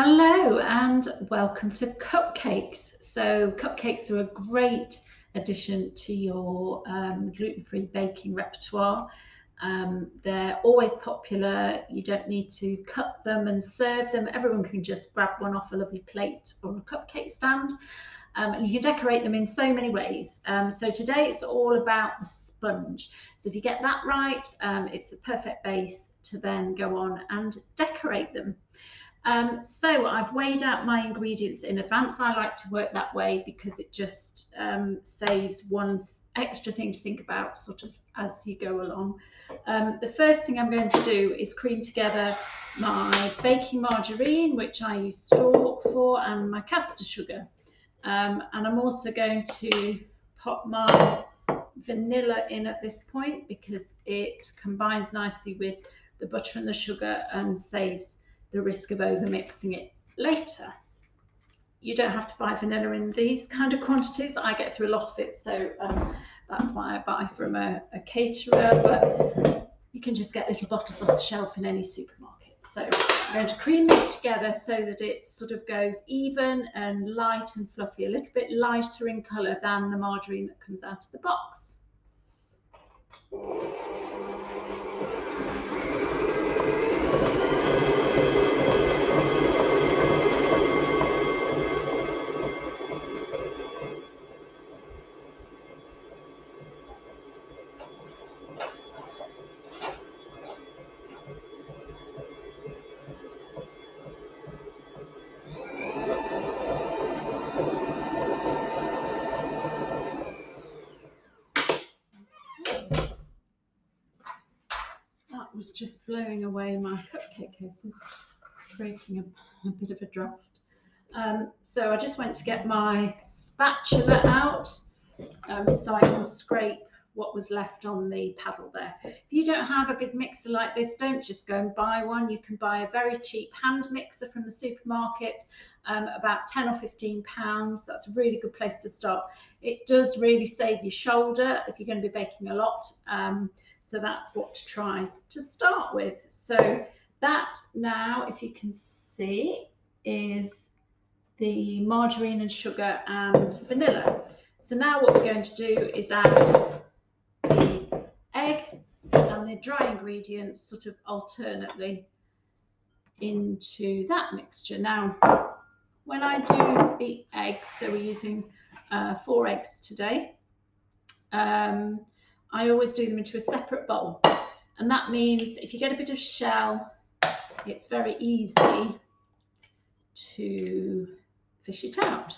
Hello and welcome to Cupcakes. So cupcakes are a great addition to your gluten-free baking repertoire. They're always popular. You don't need to cut them and serve them. Everyone can just grab one off a lovely plate or a cupcake stand. And you can decorate them in so many ways. So today it's all about the sponge. So if you get that right, it's the perfect base to then go on and decorate them. So I've weighed out my ingredients in advance. I like to work that way because it just saves one extra thing to think about sort of as you go along. The first thing I'm going to do is cream together my baking margarine, which I use stalk for, and my caster sugar. And I'm also going to pop my vanilla in at this point because it combines nicely with the butter and the sugar and saves the risk of over mixing it later. You don't have to buy vanilla in these kind of quantities. I get through a lot of it, so that's why I buy from a caterer, but you can just get little bottles off the shelf in any supermarket. So I'm going to cream this together so that it sort of goes even and light and fluffy, a little bit lighter in colour than the margarine that comes out of the box. That was just blowing away my cupcake cases, creating a bit of a draft. So I just went to get my spatula out so I can scrape what was left on the paddle there. If you don't have a big mixer like this, don't just go and buy one. You can buy a very cheap hand mixer from the supermarket, about 10 or 15 pounds. That's a really good place to start. It does really save your shoulder if you're going to be baking a lot. So that's what to try to start with. So that now, if you can see, is the margarine and sugar and vanilla. So now what we're going to do is add the egg and the dry ingredients sort of alternately into that mixture. Now, when I do the eggs, so we're using 4 eggs today, I always do them into a separate bowl. And that means if you get a bit of shell, it's very easy to fish it out.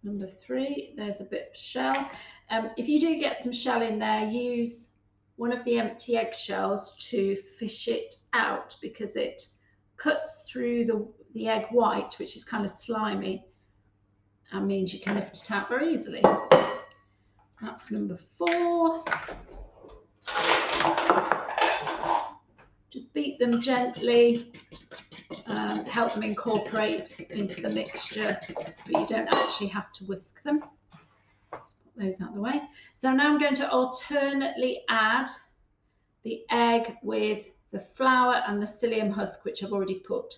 Number 3, there's a bit of shell. If you do get some shell in there, use one of the empty egg shells to fish it out because it cuts through the egg white, which is kind of slimy, and means you can lift it out very easily. That's number 4. Just beat them gently, help them incorporate into the mixture, but you don't actually have to whisk them. Put those out of the way. So now I'm going to alternately add the egg with the flour and the psyllium husk, which I've already put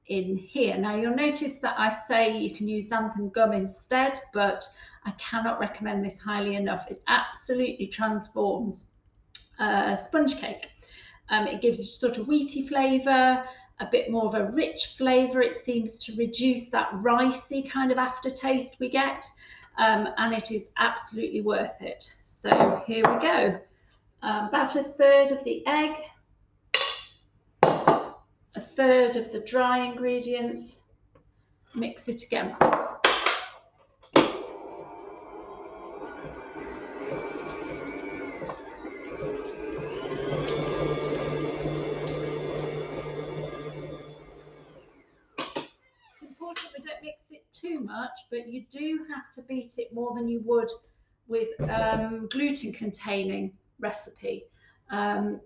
in here. Now you'll notice that I say you can use xanthan gum instead, but I cannot recommend this highly enough. It absolutely transforms sponge cake. It gives a sort of wheaty flavour, a bit more of a rich flavour. It seems to reduce that ricey kind of aftertaste we get, and it is absolutely worth it. So here we go. About 1/3 of the egg, 1/3 of the dry ingredients, mix it again. It's important we don't mix it too much, but you do have to beat it more than you would with gluten containing recipe.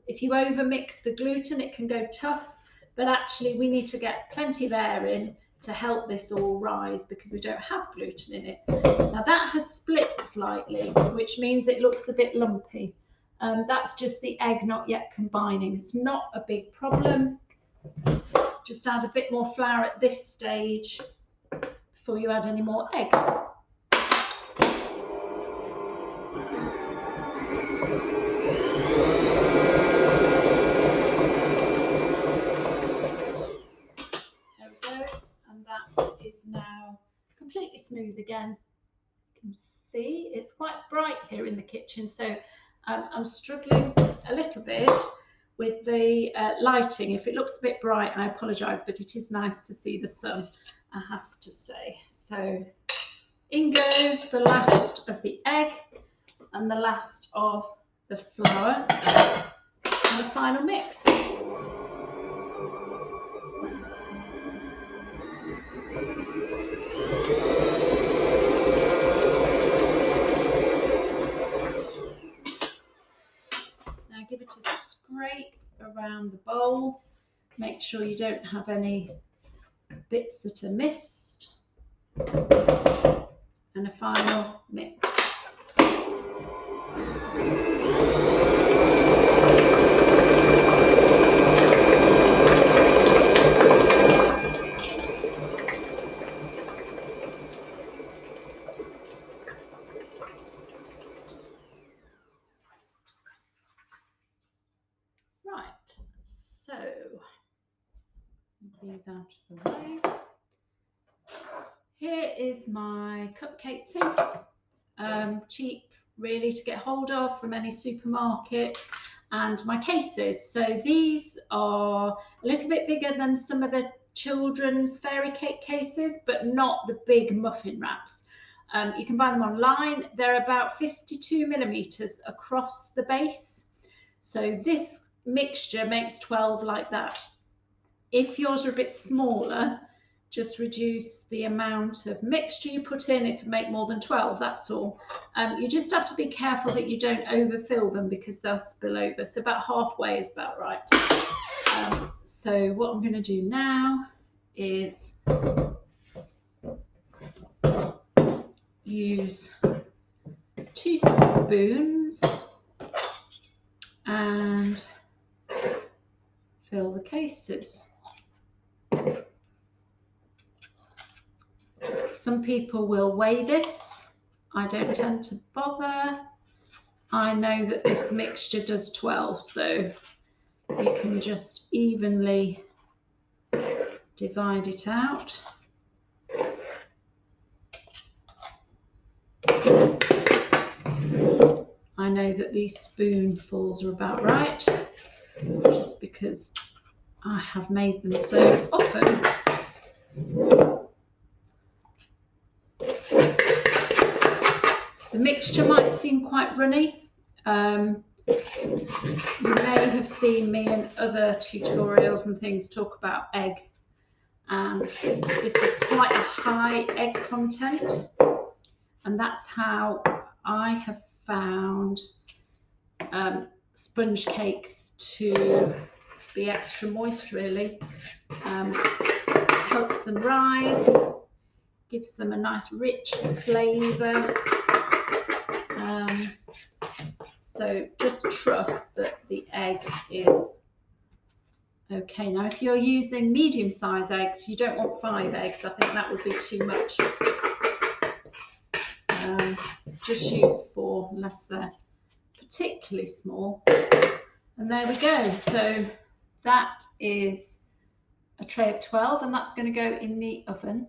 If you overmix the gluten, it can go tough, but actually we need to get plenty of air in to help this all rise because we don't have gluten in it. Now that has split slightly, which means it looks a bit lumpy. That's just the egg not yet combining. It's not a big problem. Just add a bit more flour at this stage before you add any more egg. There we go, and that is now completely smooth again. You can see it's quite bright here in the kitchen, so I'm struggling a little bit with the lighting. If it looks a bit bright, I apologise, but it is nice to see the sun, I have to say. So in goes the last of the egg and the last of the flour and the final mix. Now give it a scrape around the bowl. Make sure you don't have any bits that are missed. And a final mix. Right, so these out of the way. Here is my cupcake tin, cheap really to get hold of from any supermarket, and my cases. So these are a little bit bigger than some of the children's fairy cake cases, but not the big muffin wraps. You can buy them online. They're about 52 millimeters across the base. So this mixture makes 12 like that. If yours are a bit smaller, just reduce the amount of mixture you put in. It'll make more than 12, that's all. You just have to be careful that you don't overfill them because they'll spill over. So about halfway is about right. So what I'm going to do now is use 2 spoons and fill the cases. Some people will weigh this. I don't tend to bother. I know that this mixture does 12, so you can just evenly divide it out. I know that these spoonfuls are about right, just because I have made them so often. The mixture might seem quite runny. You may have seen me in other tutorials and things talk about egg, and this is quite a high egg content, and that's how I have found sponge cakes to be extra moist really. Helps them rise, gives them a nice rich flavour. So just trust that the egg is okay. Now if you're using medium size eggs, you don't want 5 eggs. I think that would be too much. Just use 4 unless they're particularly small. And there we go. So that is a tray of 12 and that's going to go in the oven.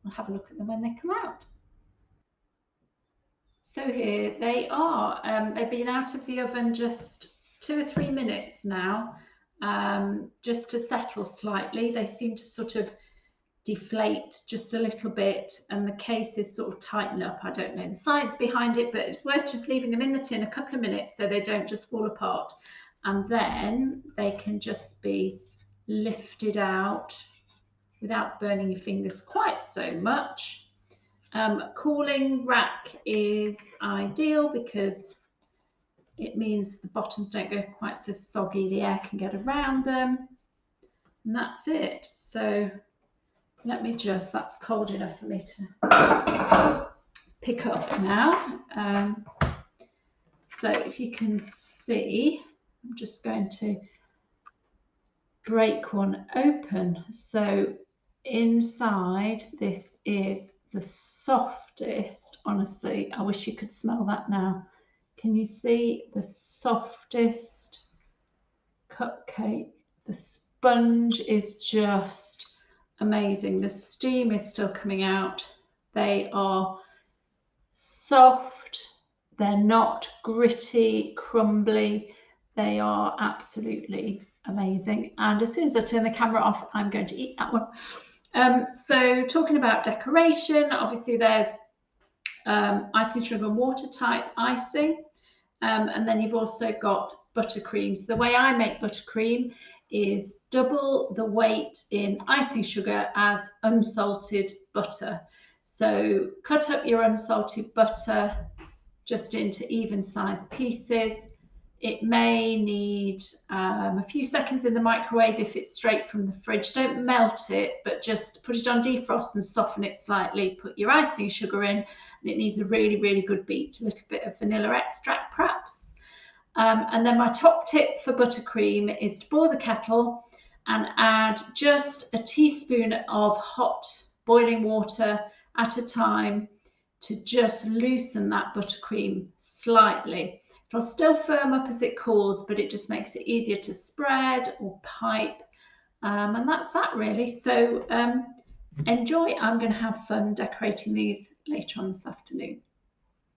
We'll have a look at them when they come out. So here they are. They've been out of the oven just 2 or 3 minutes now, just to settle slightly. They seem to sort of deflate just a little bit and the cases sort of tighten up. I don't know the science behind it, but it's worth just leaving them in the tin a couple of minutes so they don't just fall apart. And then they can just be lifted out without burning your fingers quite so much. Cooling rack is ideal because it means the bottoms don't go quite so soggy, the air can get around them, and that's it. So let me just, that's cold enough for me to pick up now. So if you can see, I'm just going to break one open. So inside, this is the softest. Honestly, I wish you could smell that now. Can you see the softest cupcake? The sponge is just amazing. The steam is still coming out. They are soft, they're not gritty, crumbly. They are absolutely amazing. And as soon as I turn the camera off, I'm going to eat that one. So talking about decoration, obviously there's icing sugar and water type icing. And then you've also got buttercream. So the way I make buttercream is double the weight in icing sugar as unsalted butter. So cut up your unsalted butter just into even sized pieces. It may need a few seconds in the microwave if it's straight from the fridge. Don't melt it, but just put it on defrost and soften it slightly. Put your icing sugar in, and it needs a really, really good beat. A little bit of vanilla extract, perhaps. And then my top tip for buttercream is to boil the kettle and add just a teaspoon of hot boiling water at a time to just loosen that buttercream slightly. It'll still firm up as it cools, but it just makes it easier to spread or pipe. And that's that really. So enjoy. I'm going to have fun decorating these later on this afternoon.